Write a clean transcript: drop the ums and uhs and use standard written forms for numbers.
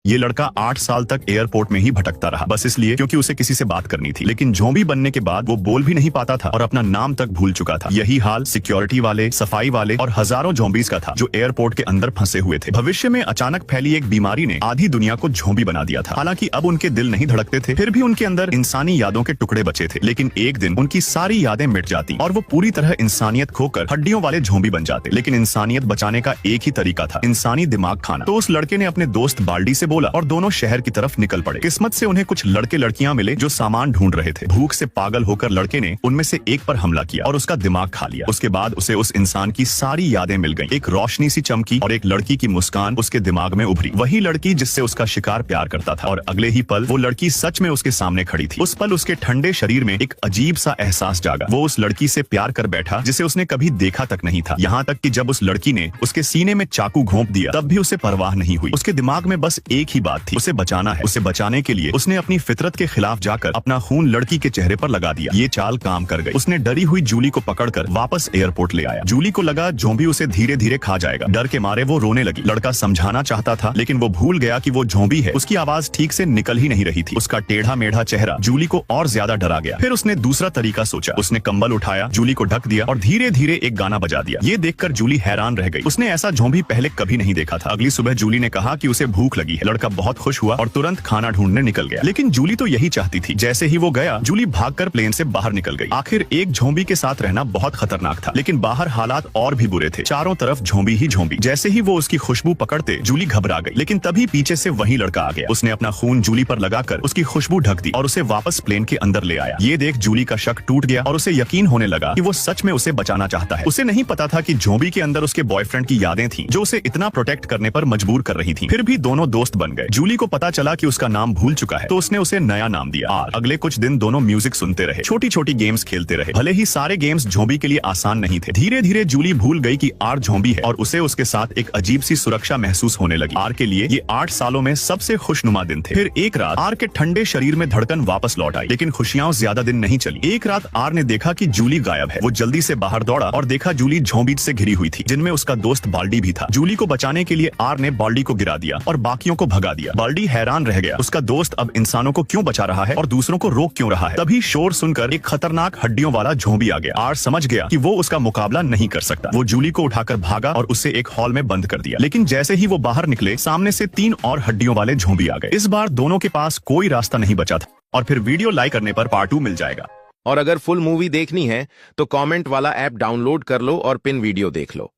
ये लड़का 8 साल तक एयरपोर्ट में ही भटकता रहा, बस इसलिए क्योंकि उसे किसी से बात करनी थी। लेकिन ज़ॉम्बी बनने के बाद वो बोल भी नहीं पाता था और अपना नाम तक भूल चुका था। यही हाल सिक्योरिटी वाले, सफाई वाले और हजारों ज़ॉम्बीज का था जो एयरपोर्ट के अंदर फंसे हुए थे। भविष्य में अचानक फैली एक बीमारी ने आधी दुनिया को ज़ॉम्बी बना दिया था। हालांकि अब उनके दिल नहीं धड़कते थे, फिर भी उनके अंदर इंसानी यादों के टुकड़े बचे थे। लेकिन एक दिन उनकी सारी यादें मिट जाती और वो पूरी तरह इंसानियत खोकर हड्डियों वाले ज़ॉम्बी बन जाते। लेकिन इंसानियत बचाने का एक ही तरीका था, इंसानी दिमाग खाना। तो उस लड़के ने अपने दोस्त बाल्डी से बोला और दोनों शहर की तरफ निकल पड़े। किस्मत से उन्हें कुछ लड़के लड़कियां मिले जो सामान ढूंढ रहे थे। भूख से पागल होकर लड़के ने उनमें से एक पर हमला किया और उसका दिमाग खा लिया। उसके बाद उसे उस इंसान की सारी यादें मिल गईं। एक रोशनी सी चमकी और एक लड़की की मुस्कान उसके दिमाग में उभरी, वही लड़की जिससे उसका शिकार प्यार करता था। और अगले ही पल वो लड़की सच में उसके सामने खड़ी थी। उस पल उसके ठंडे शरीर में एक अजीब सा एहसास जागा। वो उस लड़की से प्यार कर बैठा जिसे उसने कभी देखा तक नहीं था। यहाँ तक कि जब उस लड़की ने उसके सीने में चाकू घोंप दिया तब भी उसे परवाह नहीं हुई। उसके दिमाग में बस एक ही बात थी, उसे बचाना है। उसे बचाने के लिए उसने अपनी फितरत के खिलाफ जाकर अपना खून लड़की के चेहरे पर लगा दिया। ये चाल काम कर गई। उसने डरी हुई जूली को पकड़कर वापस एयरपोर्ट ले आया। जूली को लगा ज़ॉम्बी उसे धीरे धीरे खा जाएगा। डर के मारे वो रोने लगी। लड़का समझाना चाहता था लेकिन वो भूल गया कि वो ज़ॉम्बी है। उसकी आवाज ठीक से निकल ही नहीं रही थी। उसका टेढ़ा मेढ़ा चेहरा जूली को और ज्यादा डरा गया। फिर उसने दूसरा तरीका सोचा। उसने कंबल उठाया, जूली को ढक दिया और धीरे धीरे एक गाना बजा दिया। ये देखकर जूली हैरान रह गई। उसने ऐसा ज़ॉम्बी पहले कभी नहीं देखा था। अगली सुबह जूली ने कहा कि उसे भूख लगी है। लड़का बहुत खुश हुआ और तुरंत खाना ढूंढने निकल गया। लेकिन जूली तो यही चाहती थी। जैसे ही वो गया, जूली भागकर प्लेन से बाहर निकल गई। आखिर एक ज़ॉम्बी के साथ रहना बहुत खतरनाक था, लेकिन बाहर हालात और भी बुरे थे। चारों तरफ ज़ॉम्बी ही ज़ॉम्बी। जैसे ही वो उसकी खुशबू पकड़ते, जूली घबरा गई। लेकिन तभी पीछे से वही लड़का आ गया। उसने अपना खून जूली पर लगाकर उसकी खुशबू ढक दी और उसे वापस प्लेन के अंदर ले आया। ये देख जूली का शक टूट गया और उसे यकीन होने लगा कि वो सच में उसे बचाना चाहता है। उसे नहीं पता था कि ज़ॉम्बी के अंदर उसके बॉयफ्रेंड की यादें थीं, जो उसे इतना प्रोटेक्ट करने पर मजबूर कर रही थीं। फिर भी दोनों दोस्त बन गए। जूली को पता चला कि उसका नाम भूल चुका है, तो उसने उसे नया नाम दिया आर। अगले कुछ दिन दोनों म्यूजिक सुनते रहे, छोटी छोटी गेम्स खेलते रहे। भले ही सारे गेम्स ज़ॉम्बी के लिए आसान नहीं थे। धीरे धीरे जूली भूल गई कि आर ज़ॉम्बी है और उसे उसके साथ एक अजीब सी सुरक्षा महसूस होने लगी। आर के लिए ये 8 सालों में सबसे खुशनुमा दिन थे। फिर एक रात आर के ठंडे शरीर में धड़कन वापस लौट आई, लेकिन खुशियां ज्यादा दिन नहीं चली। एक रात आर ने देखा कि जूली गायब है। वो जल्दी से बाहर दौड़ा और देखा जूली ज़ॉम्बी से घिरी हुई थी, जिनमें उसका दोस्त बाल्डी भी था। जूली को बचाने के लिए आर ने बाल्डी को गिरा दिया और बाकियों को भगा दिया। बाल्डी हैरान रह गया। उसका दोस्त अब इंसानों को क्यों बचा रहा है और दूसरों को रोक क्यों रहा है। तभी शोर सुनकर एक खतरनाक हड्डियों वाला ज़ॉम्बी आ गया। आर समझ गया कि वो उसका मुकाबला नहीं कर सकता। वो जूली को उठाकर भागा और उसे एक हॉल में बंद कर दिया। लेकिन जैसे ही वो बाहर निकले, सामने से 3 और हड्डियों वाले ज़ॉम्बी आ गए। इस बार दोनों के पास कोई रास्ता नहीं बचा था और फिर वीडियो लाइक करने पर पार्ट 2 मिल जाएगा। और अगर फुल मूवी देखनी है तो कमेंट वाला ऐप डाउनलोड कर लो और पिन वीडियो देख लो।